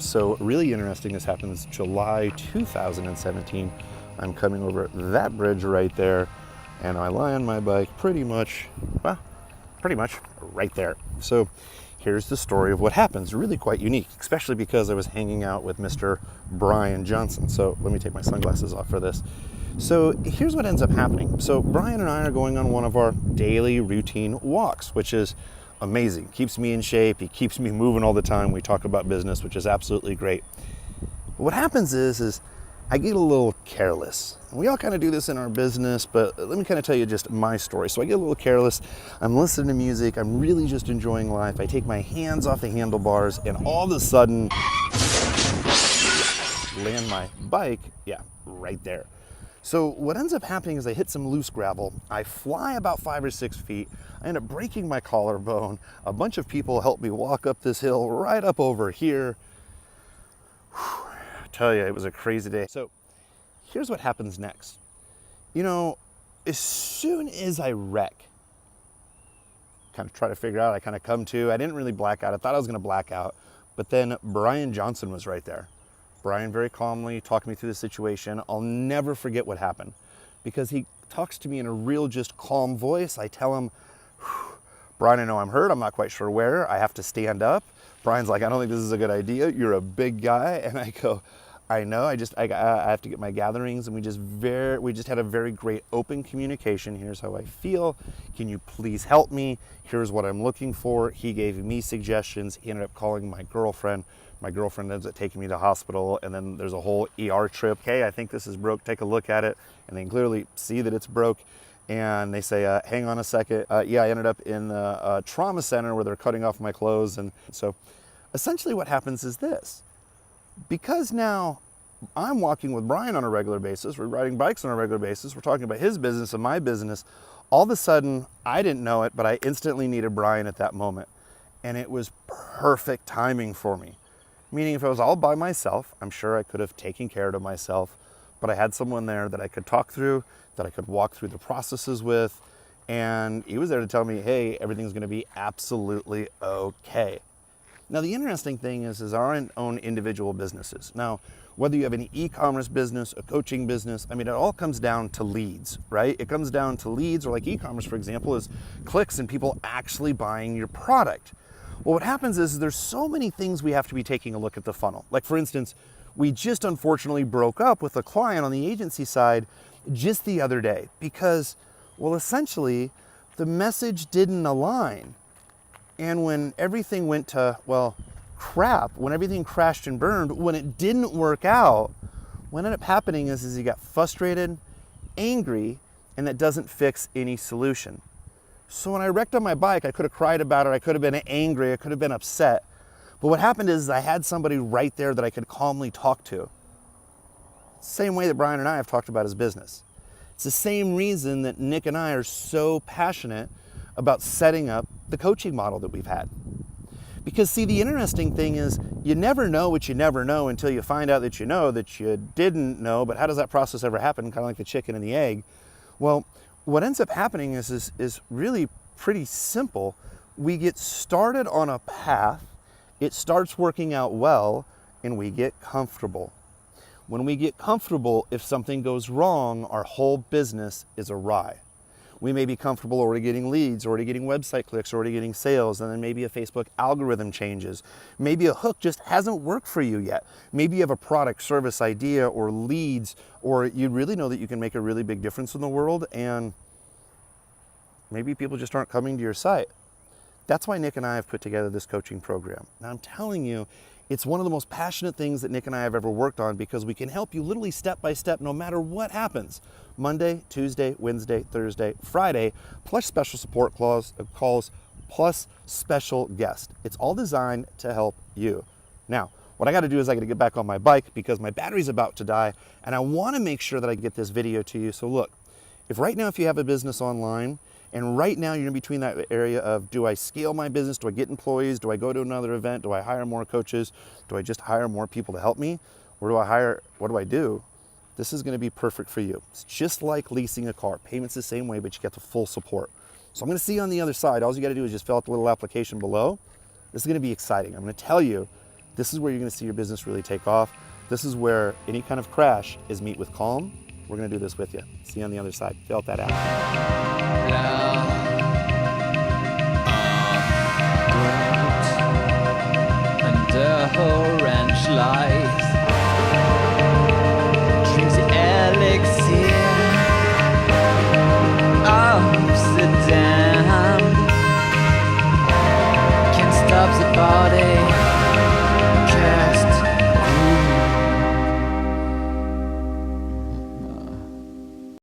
So really interesting, this happens July 2017. I'm coming over that bridge right there, and I lie on my bike pretty much right there. So here's the story of what happens. Really quite unique, especially because I was hanging out with Mr. Brian Johnson. So let me take my sunglasses off for this. So here's what ends up happening. So Brian and I are going on one of our daily routine walks, which is amazing. Keeps me in shape. He keeps me moving all the time. We talk about business, which is absolutely great. What happens is I get a little careless. We all kind of do this in our business, but let me kind of tell you just my story. So I get a little careless. I'm listening to music. I'm really just enjoying life. I take my hands off the handlebars, and all of a sudden, land my bike, right there. So what ends up happening is I hit some loose gravel. I fly about 5 or 6 feet. I end up breaking my collarbone. A bunch of people help me walk up this hill right up over here. Whew, I tell you, it was a crazy day. So here's what happens next. You know, as soon as I wreck, kind of try to figure out, I kind of come to, I didn't really black out. I thought I was going to black out, but then Brian Johnson was right there. Brian very calmly talked me through the situation. I'll never forget what happened because he talks to me in a real just calm voice. I tell him, Brian, I know I'm hurt. I'm not quite sure where. I have to stand up. Brian's like, I don't think this is a good idea. You're a big guy. And I go, I know, I have to get my gatherings. And we just had a very great open communication. Here's how I feel. Can you please help me? Here's what I'm looking for. He gave me suggestions. He ended up calling my girlfriend. My girlfriend ends up taking me to the hospital, and then there's a whole ER trip. Okay, I think this is broke. Take a look at it. And they clearly see that it's broke. And they say, hang on a second. I ended up in the trauma center where they're cutting off my clothes. And so essentially what happens is this. Because now I'm walking with Brian on a regular basis, we're riding bikes on a regular basis, we're talking about his business and my business, all of a sudden, I didn't know it, but I instantly needed Brian at that moment. And it was perfect timing for me. Meaning if I was all by myself, I'm sure I could have taken care of myself, but I had someone there that I could talk through, that I could walk through the processes with, and he was there to tell me, hey, everything's gonna be absolutely okay. Now, the interesting thing is our own individual businesses. Now, whether you have an e-commerce business, a coaching business, I mean, it all comes down to leads, right? It comes down to leads, or like e-commerce, for example, is clicks and people actually buying your product. Well, what happens is there's so many things we have to be taking a look at the funnel. Like, for instance, we just unfortunately broke up with a client on the agency side just the other day because, well, essentially, the message didn't align. And when everything went to, well, crap, when everything crashed and burned, when it didn't work out, what ended up happening is he got frustrated, angry, and that doesn't fix any solution. So when I wrecked on my bike, I could have cried about it, I could have been angry, I could have been upset. But what happened is I had somebody right there that I could calmly talk to. Same way that Brian and I have talked about his business. It's the same reason that Nick and I are so passionate about setting up the coaching model that we've had. Because see, the interesting thing is you never know what you never know until you find out that you didn't know, but how does that process ever happen? Kind of like the chicken and the egg. Well, what ends up happening is really pretty simple. We get started on a path, it starts working out well, and we get comfortable. When we get comfortable, if something goes wrong, our whole business is awry. We may be comfortable already getting leads, already getting website clicks, already getting sales, and then maybe a Facebook algorithm changes. Maybe a hook just hasn't worked for you yet. Maybe you have a product, service idea, or leads, or you really know that you can make a really big difference in the world, and maybe people just aren't coming to your site. That's why Nick and I have put together this coaching program. Now, I'm telling you, it's one of the most passionate things that Nick and I have ever worked on because we can help you literally step by step no matter what happens. Monday, Tuesday, Wednesday, Thursday, Friday, plus special support calls, plus special guests. It's all designed to help you. Now, what I gotta do is I gotta get back on my bike because my battery's about to die and I wanna make sure that I get this video to you. So look, if right now if you have a business online and right now you're in between that area of, do I scale my business? Do I get employees? Do I go to another event? Do I hire more coaches? Do I just hire more people to help me? Or what do I do? This is gonna be perfect for you. It's just like leasing a car. Payment's the same way, but you get the full support. So I'm gonna see you on the other side. All you gotta do is just fill out the little application below. This is gonna be exciting. I'm gonna tell you This is where you're gonna see your business really take off. This is where any kind of crash is meet with calm. We're gonna do this with you. See you on the other side. Fill out that app. Under orange lights.